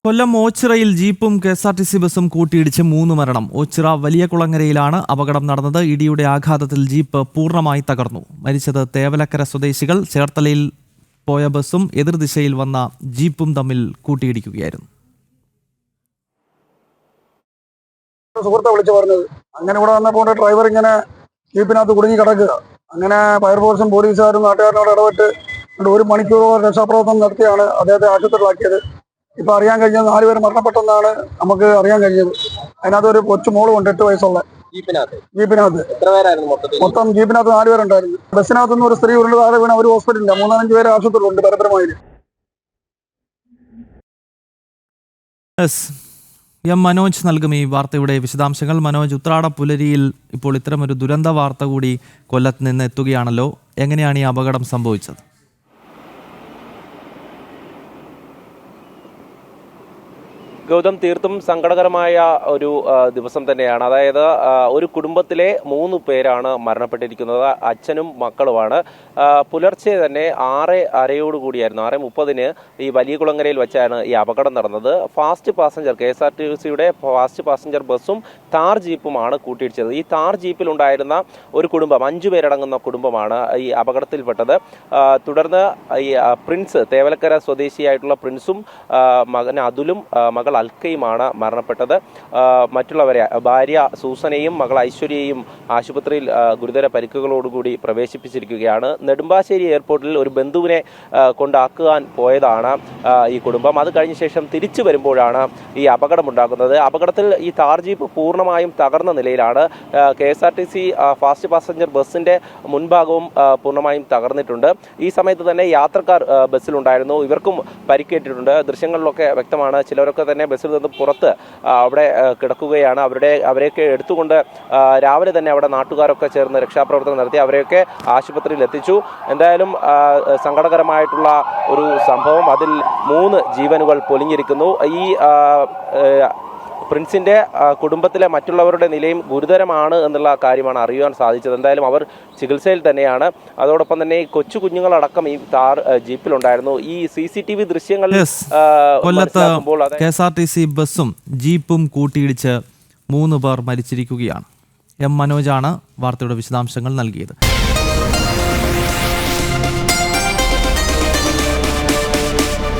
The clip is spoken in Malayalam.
കൊല്ലം ഓച്ചിറയിൽ ജീപ്പും കെ.എസ്.ആർ.ടി.സി ബസും കൂട്ടിയിടിച്ച് 3 മരണം. ഓച്ചിറ വലിയ കുളങ്ങരയിലാണ് അപകടം നടന്നത്. ഇടിയുടെ ആഘാതത്തിൽ ജീപ്പ് പൂർണ്ണമായി തകർന്നു. മരിച്ചത് തേവലക്കര സ്വദേശികൾ. ചേർത്തലയിൽ പോയ ബസും എതിർദിശയിൽ വന്ന ജീപ്പും തമ്മിൽ കൂട്ടിയിടിക്കുകയായിരുന്നു. സുഹൃത്തെ വിളിച്ചു പറഞ്ഞത് അങ്ങനെ ഇവിടെ വന്നപ്പോൾ ഡ്രൈവർ ഇങ്ങനെ ജീപ്പിനകത്ത് കുടുങ്ങി കിടക്കുക. അങ്ങനെ ഫയർഫോഴ്സും പോലീസുകാരും നാട്ടുകാരനോട് ഇടപെട്ട് 1 മണിക്കൂറോളം രക്ഷാപ്രവർത്തനം നടത്തിയാണ് അദ്ദേഹത്തെ ആശുപത്രിയിലാക്കിയത്. ഇപ്പൊ അറിയാൻ കഴിഞ്ഞത് 4 പേര് മരണപ്പെട്ടെന്നാണ് നമുക്ക് അറിയാൻ കഴിഞ്ഞത്. അതിനകത്ത് ഒരു കൊച്ചുമോളും ഉണ്ട്, 8 വയസ്സുള്ള. ജീപ്പിനകത്ത് മൊത്തം ജീപ്പിനകത്ത് 4 പേരുണ്ടായിരുന്നു. ബസ്സിനകത്തുനിന്ന് ഒരു സ്ത്രീ ഉരുണ്ട് താഴെ വീണ ഒരു ഹോസ്പിറ്റലില്ല. 3-5 പേര് ആശുപത്രിയിലുണ്ട് പരമ്പരമായി. എം മനോജ് നൽകും ഈ വാർത്തയുടെ വിശദാംശങ്ങൾ. മനോജ്, ഉത്രാട പുലരിയിൽ ഇപ്പോൾ ഇത്തരമൊരു ദുരന്ത വാർത്ത കൂടി കൊല്ലത്ത് നിന്ന് എത്തുകയാണല്ലോ. എങ്ങനെയാണ് ഈ അപകടം സംഭവിച്ചത്? ഗൗതം, തീർത്തും സങ്കടകരമായ ഒരു ദിവസം തന്നെയാണ്. അതായത് ഒരു കുടുംബത്തിലെ 3 പേരാണ് മരണപ്പെട്ടിരിക്കുന്നത്. അച്ഛനും മക്കളുമാണ്. പുലർച്ചെ തന്നെ 6:30 6:30 ഈ വലിയ കുളങ്ങരയിൽ വെച്ചാണ് ഈ അപകടം നടന്നത്. ഫാസ്റ്റ് പാസഞ്ചർ KSRTCയുടെ ഫാസ്റ്റ് പാസഞ്ചർ ബസ്സും താർ ജീപ്പുമാണ് കൂട്ടിയിടിച്ചത്. ഈ താർ ജീപ്പിലുണ്ടായിരുന്ന ഒരു കുടുംബം, 5 പേരടങ്ങുന്ന കുടുംബമാണ് ഈ അപകടത്തിൽപ്പെട്ടത്. തുടർന്ന് ഈ പ്രിൻസ്, തേവലക്കര സ്വദേശിയായിട്ടുള്ള പ്രിൻസും മകൻ അതുലും മകൾ അൽക്കയുമാണ് മരണപ്പെട്ടത്. മറ്റുള്ളവരെ, ഭാര്യ സൂസനയും മകൾ ഐശ്വര്യയും ആശുപത്രിയിൽ ഗുരുതര പരിക്കുകളോടുകൂടി പ്രവേശിപ്പിച്ചിരിക്കുകയാണ്. നെടുമ്പാശ്ശേരി എയർപോർട്ടിൽ ഒരു ബന്ധുവിനെ കൊണ്ടാക്കുവാൻ പോയതാണ് ഈ കുടുംബം. അത് കഴിഞ്ഞ ശേഷം തിരിച്ചു വരുമ്പോഴാണ് ഈ അപകടമുണ്ടാകുന്നത്. അപകടത്തിൽ ഈ താർ ജീപ്പ് പൂർണ്ണമായും തകർന്ന നിലയിലാണ്. KSRTC ഫാസ്റ്റ് പാസഞ്ചർ ബസ്സിന്റെ മുൻഭാഗവും പൂർണ്ണമായും തകർന്നിട്ടുണ്ട്. ഈ സമയത്ത് തന്നെ യാത്രക്കാർ ബസ്സിലുണ്ടായിരുന്നു. ഇവർക്കും പരിക്കേറ്റിട്ടുണ്ട്. ദൃശ്യങ്ങളിലൊക്കെ വ്യക്തമാണ്. ചിലരൊക്കെ തന്നെ ബസ്സിൽ നിന്ന് പുറത്ത് അവിടെ കിടക്കുകയാണ്. അവരെയൊക്കെ എടുത്തുകൊണ്ട് രാവിലെ തന്നെ അവിടെ നാട്ടുകാരൊക്കെ ചേർന്ന് രക്ഷാപ്രവർത്തനം നടത്തി അവരെയൊക്കെ ആശുപത്രിയിൽ എത്തിച്ചു. എന്തായാലും സങ്കടകരമായിട്ടുള്ള ഒരു സംഭവം. അതിൽ 3 ജീവനുകൾ പൊലിഞ്ഞിരിക്കുന്നു. ഈ പ്രിൻസിന്റെ കുടുംബത്തിലെ മറ്റുള്ളവരുടെ നിലയും ഗുരുതരമാണ് എന്നുള്ള കാര്യമാണ് അറിയുവാൻ സാധിച്ചത്. എന്തായാലും അവർ ചികിത്സയിൽ തന്നെയാണ്. അതോടൊപ്പം തന്നെ ഈ കൊച്ചു കുഞ്ഞുങ്ങളടക്കം ഈ താർ ജീപ്പിലുണ്ടായിരുന്നു. ഈ CCTV ദൃശ്യങ്ങളിൽ കൊല്ലത്ത് KSRTC ബസ്സും ജീപ്പും കൂട്ടിയിടിച്ച് 3 പേർ മരിച്ചിരിക്കുകയാണ്. എം മനോജാണ് വാർത്തയുടെ വിശദാംശങ്ങൾ നൽകിയത്.